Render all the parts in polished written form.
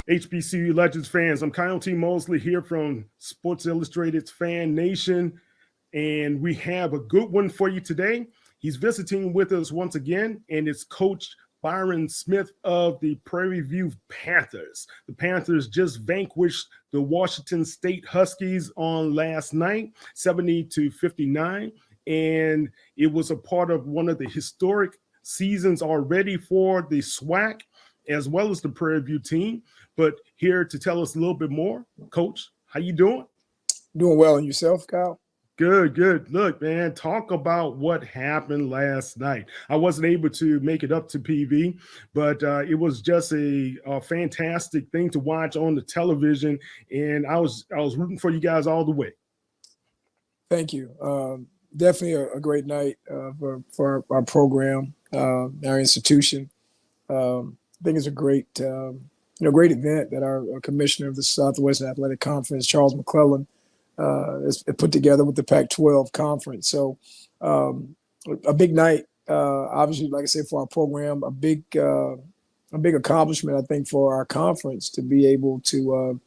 HBCU Legends fans, I'm Kyle T. Mosley here from Sports Illustrated's Fan Nation, and we have a good one for you today. He's visiting with us once again, and it's Coach Byron Smith of the Prairie View Panthers. The Panthers just vanquished the Washington State Huskies on last night, 70-59, and it was a part of one of the historic seasons already for the SWAC as well as the Prairie View team. But here to tell us a little bit more, Coach, how you doing? Doing well. And yourself, Kyle? Good, good. Look, man, talk about what happened last night. I wasn't able to make it up to PV, but it was just a fantastic thing to watch on the television, and I was rooting for you guys all the way. Thank you. Definitely a great night for our program, our institution. I think it's a great great event that our commissioner of the Southwest Athletic Conference, Charles McClellan, is put together with the Pac-12 conference. So a big night, obviously, like I said, for our program, a big accomplishment, I think, for our conference to be able to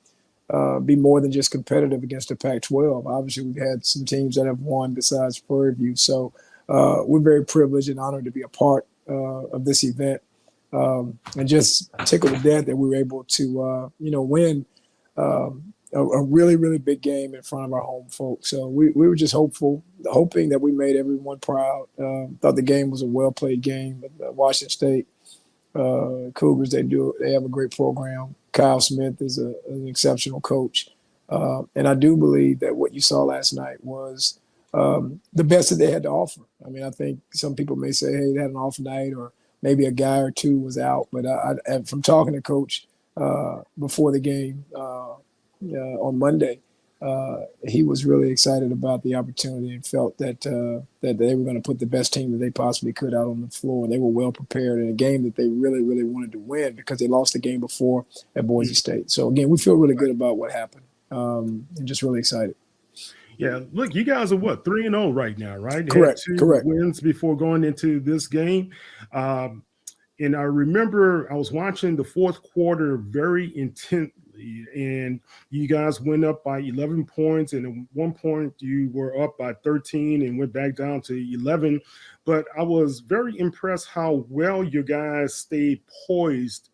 be more than just competitive against the Pac-12. Obviously, we've had some teams that have won besides Prairie View. So we're very privileged and honored to be a part of this event. And just tickled to death that we were able to, win a really, really big game in front of our home folks. So we were just hoping that we made everyone proud. Thought the game was a well-played game. Washington State Cougars, they have a great program. Kyle Smith is an exceptional coach. And I do believe that what you saw last night was the best that they had to offer. I mean, I think some people may say, hey, they had an off night, or maybe a guy or two was out. But from talking to Coach before the game on Monday, he was really excited about the opportunity and felt that they were going to put the best team that they possibly could out on the floor. And they were well prepared in a game that they really, really wanted to win because they lost the game before at Boise State. So, again, we feel really good about what happened and just really excited. Yeah, look, you guys are what, 3-0 right now, right? Correct. Had two wins before going into this game. And I remember I was watching the fourth quarter very intently, and you guys went up by 11 points, and at one point you were up by 13 and went back down to 11. But I was very impressed how well you guys stayed poised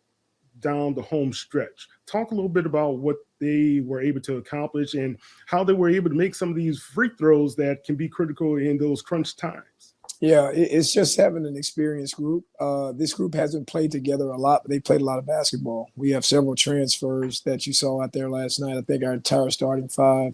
down the home stretch. Talk a little bit about what they were able to accomplish and how they were able to make some of these free throws that can be critical in those crunch times. Yeah, it's just having an experienced group. This group hasn't played together a lot, but they played a lot of basketball. We have several transfers that you saw out there last night. I think our entire starting five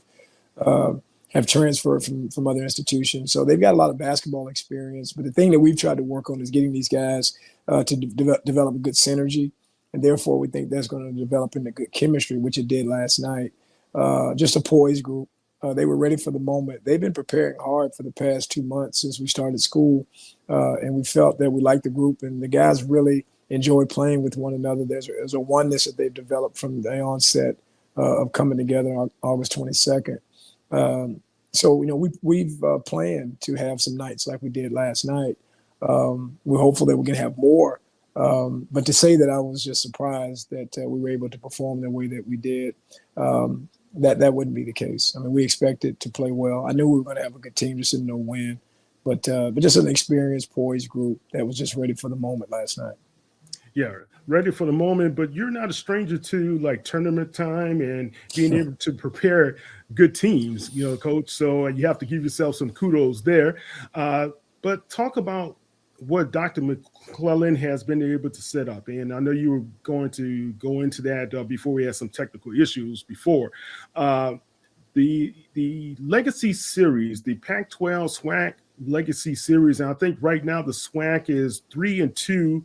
have transferred from other institutions. So they've got a lot of basketball experience. But the thing that we've tried to work on is getting these guys to develop a good synergy. And therefore, we think that's going to develop into good chemistry, which it did last night. Just a poised group. They were ready for the moment. They've been preparing hard for the past 2 months since we started school. And we felt that we liked the group. And the guys really enjoy playing with one another. There's a oneness that they've developed from the onset of coming together on August 22nd. So, we've planned to have some nights like we did last night. We're hopeful that we're going to have more. But to say that I was just surprised that we were able to perform the way that we did, that wouldn't be the case. I mean, we expected to play well. I knew we were going to have a good team, just didn't know when. But just an experienced, poised group that was just ready for the moment last night. Yeah, ready for the moment, but you're not a stranger to like tournament time and being able to prepare good teams, Coach. So you have to give yourself some kudos there. But talk about what Dr. McClellan has been able to set up. And I know you were going to go into that before we had some technical issues before. The Legacy Series, the Pac-12 SWAC Legacy Series, and I think right now the SWAC is 3-2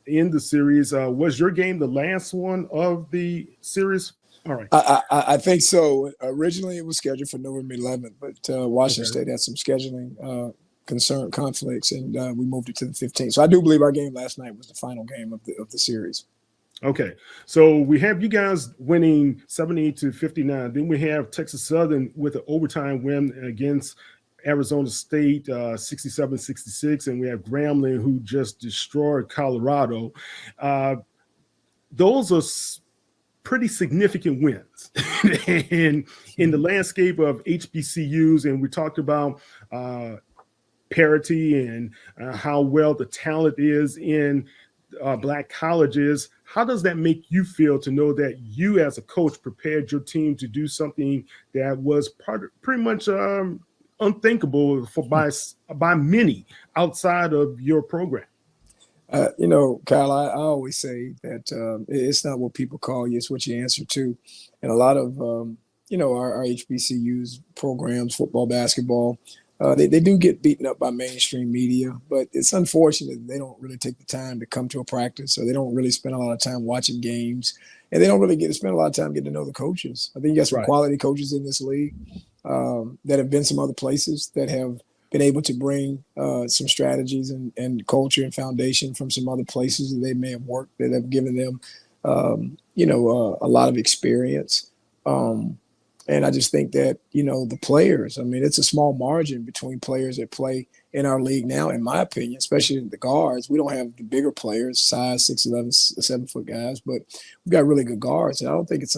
in the series. Was your game the last one of the series? All right. I think so. Originally it was scheduled for November 11th, but Washington State had some scheduling conflicts, and we moved it to the 15th. So I do believe our game last night was the final game of the series. Okay, so we have you guys winning 70-59. Then we have Texas Southern with an overtime win against Arizona State, 67-66, and we have Grambling, who just destroyed Colorado. Those are pretty significant wins and in the landscape of HBCUs. And we talked about parity and how well the talent is in Black colleges. How does that make you feel to know that you as a coach prepared your team to do something that was pretty much unthinkable by many outside of your program? Kyle, I always say that it's not what people call you, it's what you answer to. And a lot of, our HBCUs programs, football, basketball, they do get beaten up by mainstream media, but it's unfortunate they don't really take the time to come to a practice, or they don't really spend a lot of time watching games, and they don't really get to spend a lot of time getting to know the coaches. I think you got some quality coaches in this league that have been some other places that have been able to bring some strategies and culture and foundation from some other places that they may have worked that have given them, a lot of experience. And I just think that, the players, I mean, it's a small margin between players that play in our league now, in my opinion, especially the guards. We don't have the bigger players, size 6'11", 7-foot guys, but we've got really good guards. And I don't think it's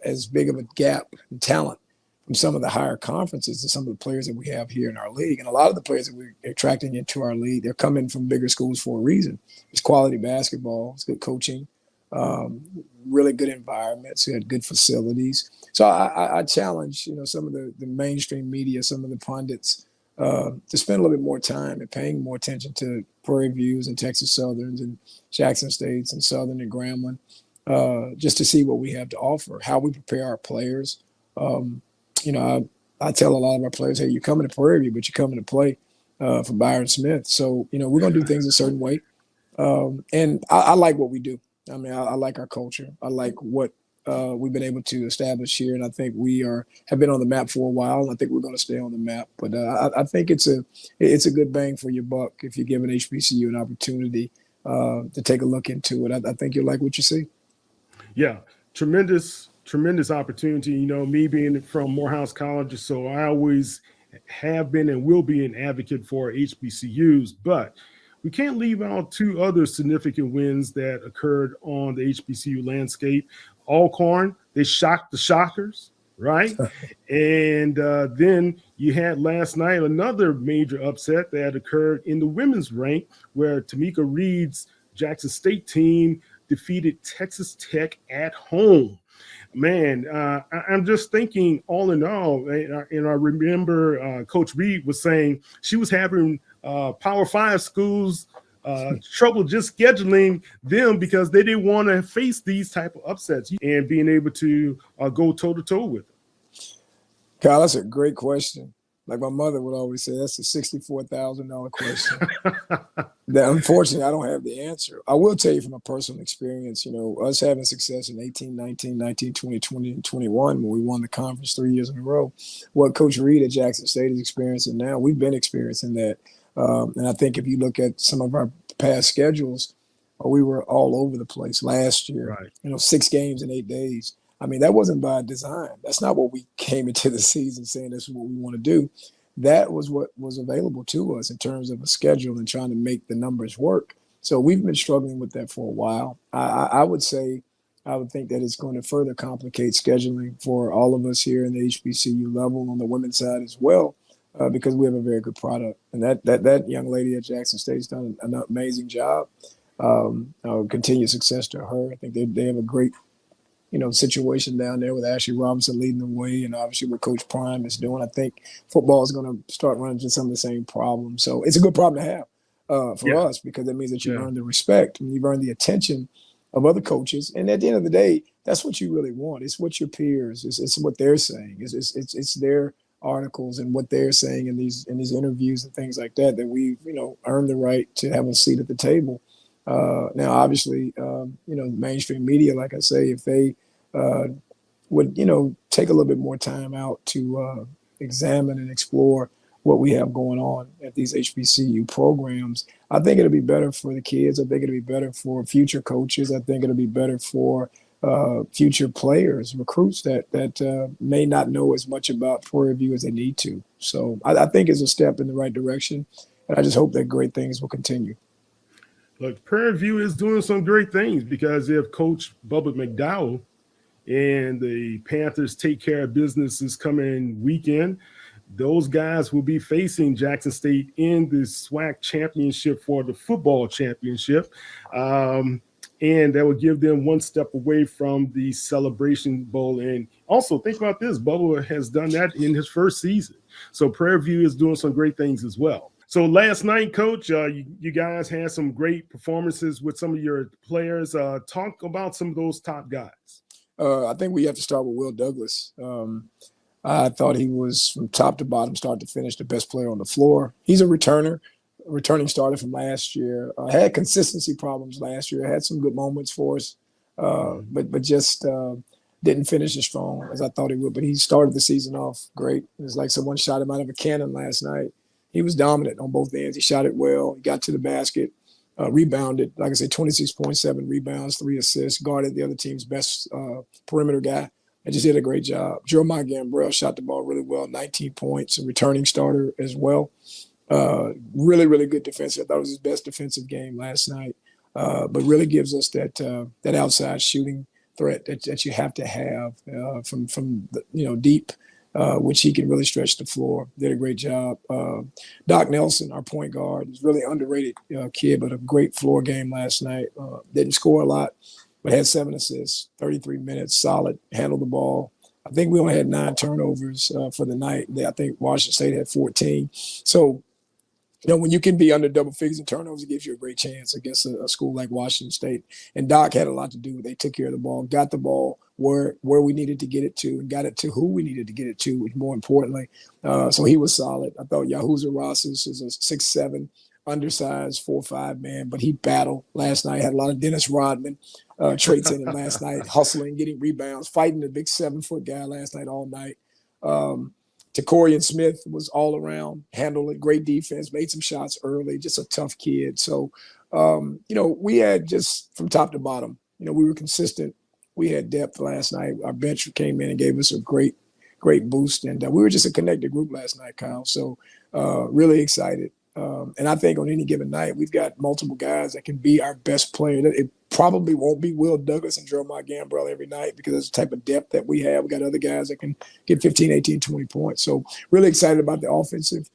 as big of a gap in talent from some of the higher conferences to some of the players that we have here in our league. And a lot of the players that we're attracting into our league, they're coming from bigger schools for a reason. It's quality basketball, it's good coaching, really good environments, we had good facilities. So I challenge, some of the mainstream media, some of the pundits to spend a little bit more time and paying more attention to Prairie Views and Texas Southerns and Jackson States and Southern and Grambling, just to see what we have to offer, how we prepare our players. I tell a lot of our players, hey, you're coming to Prairie View, but you're coming to play for Byron Smith. So, we're going to do things a certain way. And I like what we do. I mean, I like our culture. I like what we've been able to establish here. And I think we have been on the map for a while. And I think we're going to stay on the map. But I think it's a good bang for your buck if you give an HBCU an opportunity to take a look into it. I think you'll like what you see. Yeah, tremendous opportunity. Me being from Morehouse College, so I always have been and will be an advocate for HBCUs, but we can't leave out two other significant wins that occurred on the HBCU landscape. Alcorn, they shocked the Shockers, right? And then you had last night another major upset that occurred in the women's rank where Tamika Reed's Jackson State team defeated Texas Tech at home. Man, I'm just thinking all in all, and I remember Coach Reed was saying she was having Power 5 schools trouble just scheduling them because they didn't want to face these type of upsets and being able to go toe-to-toe with them. Kyle, that's a great question. Like my mother would always say, that's a $64,000 question. That unfortunately, I don't have the answer. I will tell you from a personal experience, us having success in 18, 19, 19, 20, 20, and 21, when we won the conference 3 years in a row, what Coach Reed at Jackson State is experiencing now, we've been experiencing that. And I think if you look at some of our past schedules, we were all over the place last year, right. 6 games in 8 days. I mean, that wasn't by design. That's not what we came into the season saying this is what we want to do. That was what was available to us in terms of a schedule and trying to make the numbers work. So we've been struggling with that for a while. I would think that it's going to further complicate scheduling for all of us here in the HBCU level on the women's side as well, because we have a very good product. And that young lady at Jackson State has done an amazing job. Continued success to her. I think they have a great situation down there with Ashley Robinson leading the way, and obviously what Coach Prime is doing. I think football is going to start running into some of the same problems. So it's a good problem to have for us, because that means that you've earned the respect and you've earned the attention of other coaches. And at the end of the day, that's what you really want. It's what your peers, it's what they're saying. It's their articles and what they're saying in these interviews and things like that we've earned the right to have a seat at the table. Now, obviously, mainstream media, like I say, if they would, take a little bit more time out to examine and explore what we have going on at these HBCU programs, I think it'll be better for the kids. I think it'll be better for future coaches. I think it'll be better for future players, recruits that may not know as much about Prairie View as they need to. So I think it's a step in the right direction, and I just hope that great things will continue. Look, Prairie View is doing some great things because if Coach Bubba McDowell and the Panthers take care of business this coming weekend, those guys will be facing Jackson State in the SWAC championship for the football championship. And that will give them one step away from the Celebration Bowl. And also, think about this, Bubba has done that in his first season. So Prairie View is doing some great things as well. So last night, Coach, you guys had some great performances with some of your players. Talk about some of those top guys. I think we have to start with Will Douglas. I thought he was, from top to bottom, start to finish, the best player on the floor. He's a returning starter from last year. Had consistency problems last year. Had some good moments for us, but just didn't finish as strong as I thought he would. But he started the season off great. It was like someone shot him out of a cannon last night. He was dominant on both ends. He shot it well. He got to the basket, rebounded. Like I said, 26.7 rebounds, 3 assists, guarded the other team's best perimeter guy. And just did a great job. Jeremiah Gambrell shot the ball really well, 19 points, a returning starter as well. Really, really good defensive. I thought it was his best defensive game last night, but really gives us that outside shooting threat that you have to have from deep, which he can really stretch the floor. Did a great job. Doc Nelson, our point guard, is really underrated kid, but a great floor game last night. Didn't score a lot, but had 7 assists, 33 minutes, solid, handled the ball. I think we only had 9 turnovers for the night. I think Washington State had 14. So, when you can be under double figures in turnovers, it gives you a great chance against a school like Washington State. And Doc had a lot to do with it. They took care of the ball, got the ball where we needed to get it to, and got it to who we needed to get it to, more importantly. So he was solid. I thought Yahuza Rosas is a 6'7", undersized 4'5" man, but he battled last night. Had a lot of Dennis Rodman traits in him last night, hustling, getting rebounds, fighting the big 7-foot guy last night all night. Takorian Smith was all around, handled it, great defense, made some shots early, just a tough kid. So, we had just from top to bottom, we were consistent. We had depth last night. Our bench came in and gave us a great boost. And we were just a connected group last night, Kyle. So really excited. And I think on any given night, we've got multiple guys that can be our best player. It probably won't be Will Douglas and Jeremiah Gambrell every night because of the type of depth that we have. We got other guys that can get 15, 18, 20 points. So really excited about the offensive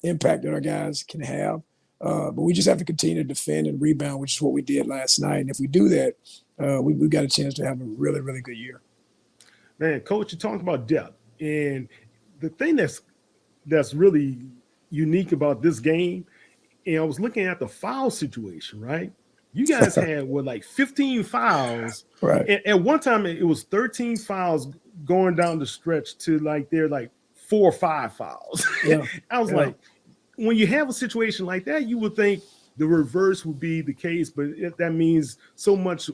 impact that our guys can have. But we just have to continue to defend and rebound, which is what we did last night. And if we do that, we've got a chance to have a really, really good year. Man, Coach, you talked about depth. And the thing that's really unique about this game, and I was looking at the foul situation, right? You guys had 15 fouls. Right. And at one time it was 13 fouls going down the stretch to 4 or 5 fouls. Yeah. I was like, when you have a situation like that, you would think the reverse would be the case, but that means so much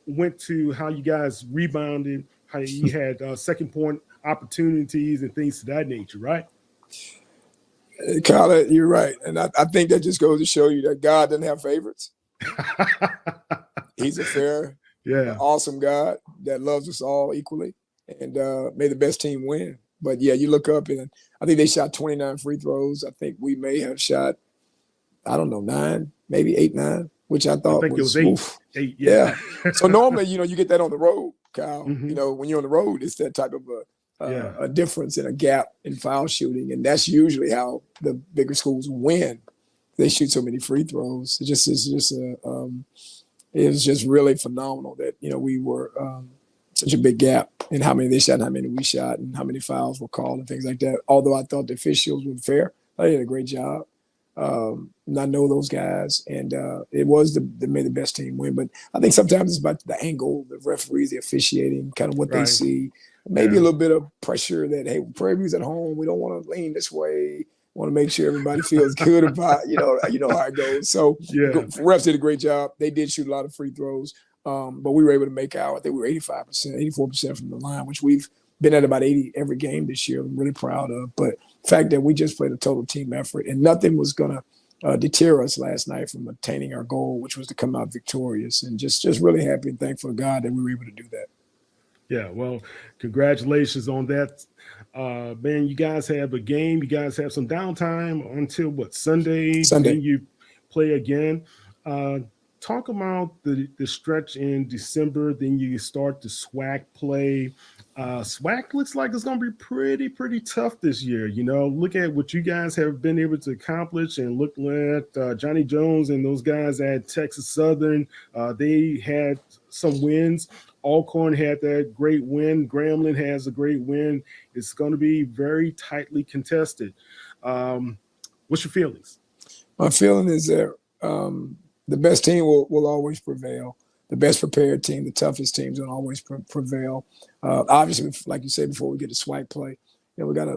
went to how you guys rebounded, how you had second point opportunities and things to that nature, right? Kyle, you're right. And I think that just goes to show you that God doesn't have favorites. He's a fair, awesome God that loves us all equally, and may the best team win. But you look up and I think they shot 29 free throws. I think we may have shot, 9, maybe 8, 9, which I thought it was 8. Yeah. So normally, you get that on the road, Kyle. Mm-hmm. When you're on the road, it's that type of a difference in a gap in foul shooting, and that's usually how the bigger schools win. They shoot so many free throws. It was just really phenomenal that we were such a big gap in how many they shot, and how many we shot, and how many fouls were called and things like that. Although I thought the officials were fair, they did a great job. And I know those guys, and it was made the best team win. But I think sometimes it's about the angle, the referees, the officiating, kind of what they see. Maybe a little bit of pressure that, hey, Prairie View's at home. We don't want to lean this way. Want to make sure everybody feels good about, how it goes. So refs did a great job. They did shoot a lot of free throws, but we were able to make out. I think we were 85%, 84% from the line, which we've been at about 80 every game this year. I'm really proud of. But the fact that we just played a total team effort and nothing was going to deter us last night from attaining our goal, which was to come out victorious. And just really happy and thankful to God that we were able to do that. Yeah, well, congratulations on that. Man, you guys have a game. You guys have some downtime until Sunday? Sunday. Then you play again. Talk about the stretch in December. Then you start the SWAC play. SWAC looks like it's going to be pretty tough this year. You know, look at what you guys have been able to accomplish, and look at Johnny Jones and those guys at Texas Southern. They had some wins. Alcorn had that great win. Grambling has a great win. It's going to be very tightly contested. What's your feelings? My feeling is that the best team will always prevail. The best prepared team, the toughest teams will always prevail. Obviously, like you said before, we get to SWAC play. We got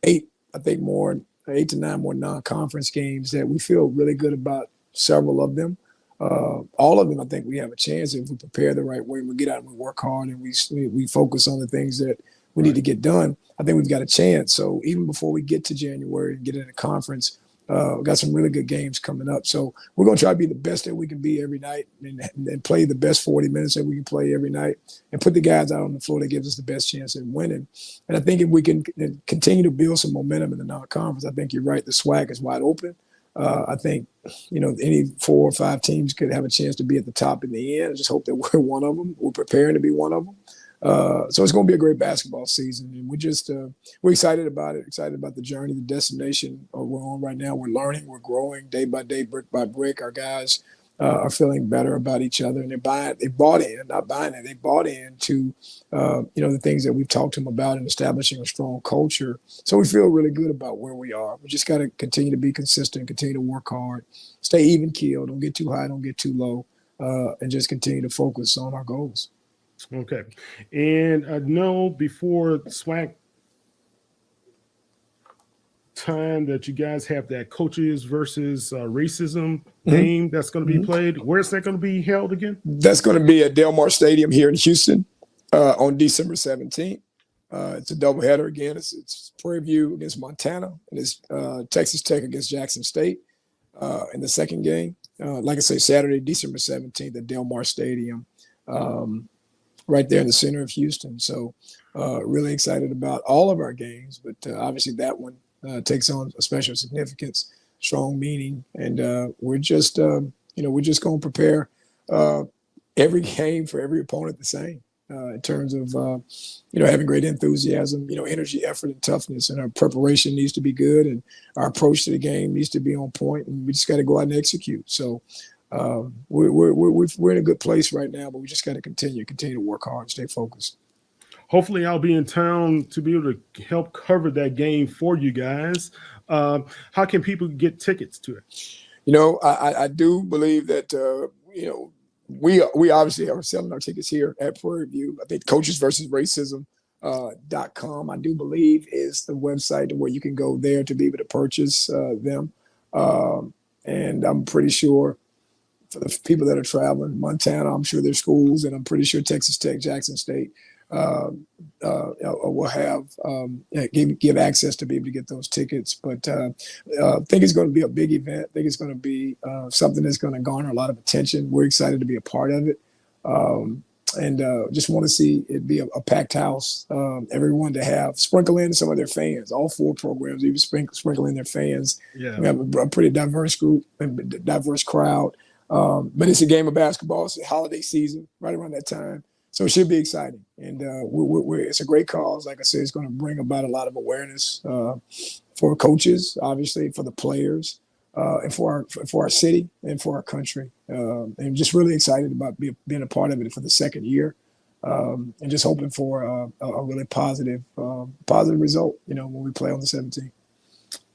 eight to nine more non-conference games that we feel really good about. Several of them, all of them, I think we have a chance if we prepare the right way. We get out and we work hard and we focus on the things that we need to get done. I think we've got a chance. So even before we get to January and get into conference, we've got some really good games coming up. So we're going to try to be the best that we can be every night and play the best 40 minutes that we can play every night and put the guys out on the floor that gives us the best chance at winning. And I think if we can continue to build some momentum in the non-conference, I think you're right. The SWAC is wide open. I think, any 4 or 5 teams could have a chance to be at the top in the end. I just hope that we're one of them. We're preparing to be one of them. So it's going to be a great basketball season, and we're excited about it. Excited about the journey, the destination we're on right now. We're learning, we're growing day by day, brick by brick. Our guys are feeling better about each other, and they bought in to the things that we've talked to them about in establishing a strong culture. So we feel really good about where we are. We just got to continue to be consistent, continue to work hard, stay even keeled, don't get too high, don't get too low, and just continue to focus on our goals. Okay. And I know before SWAC time that you guys have that coaches versus racism game that's going to be played. Where's that going to be held again? That's going to be at Delmar Stadium here in Houston on December 17th. It's a doubleheader again. It's Prairie View against Montana, and it's Texas Tech against Jackson State in the second game. Like I say, Saturday, December 17th at Delmar Stadium. Right there in the center of Houston. So really excited about all of our games, but obviously that one takes on a special significance, strong meaning. And we're just going to prepare every game for every opponent the same in terms of, having great enthusiasm, energy, effort, and toughness. And our preparation needs to be good, and our approach to the game needs to be on point, and we just got to go out and execute. So we're in a good place right now, but we just got to continue to work hard, stay focused. Hopefully I'll be in town to be able to help cover that game for you guys. How can people get tickets to it? I do believe that, we obviously are selling our tickets here at Prairie View. I think coachesversusracism.com, I do believe, is the website where you can go there to be able to purchase them. And I'm pretty sure for the people that are traveling, Montana, I'm sure there's schools, and I'm pretty sure Texas Tech, Jackson State will have give access to be able to get those tickets. But I think it's going to be a big event. I think it's going to be something that's going to garner a lot of attention. We're excited to be a part of it, and just want to see it be a packed house. Everyone to sprinkle in some of their fans. All 4 programs, even sprinkle in their fans. Yeah. We have a pretty diverse group and diverse crowd. But it's a game of basketball. It's a holiday season right around that time. So it should be exciting. And it's a great cause. Like I said, it's going to bring about a lot of awareness for coaches, obviously, for the players, and for our city and for our country. And just really excited about being a part of it for the second year, and just hoping for a really positive result, when we play on the 17th.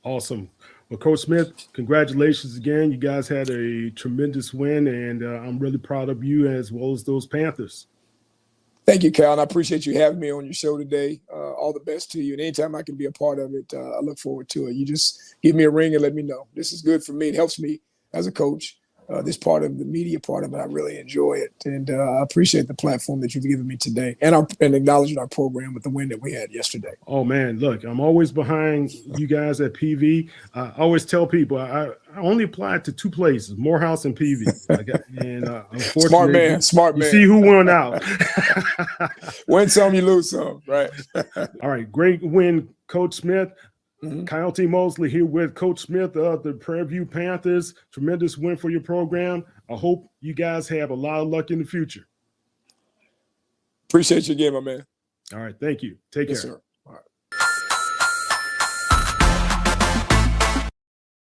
Awesome. Well, Coach Smith, congratulations again. You guys had a tremendous win, and I'm really proud of you as well as those Panthers. Thank you, Cal, and I appreciate you having me on your show today. All the best to you, and anytime I can be a part of it, I look forward to it. You just give me a ring and let me know. This is good for me. It helps me as a coach. This part of the media part of it, I really enjoy it, and I appreciate the platform that you've given me today, and acknowledging our program with the win that we had yesterday. Oh man, look, I'm always behind you guys at PV. I always tell people I only applied to 2 places, Morehouse and PV. Unfortunately, smart man. You see who won out. Win some, you lose some, right? All right, great win, Coach Smith. Kyle T. Mosley here with Coach Smith of the Prairie View Panthers. Tremendous win for your program. I hope you guys have a lot of luck in the future. Appreciate you again, my man. All right. Thank you. Take care. Yes, sir.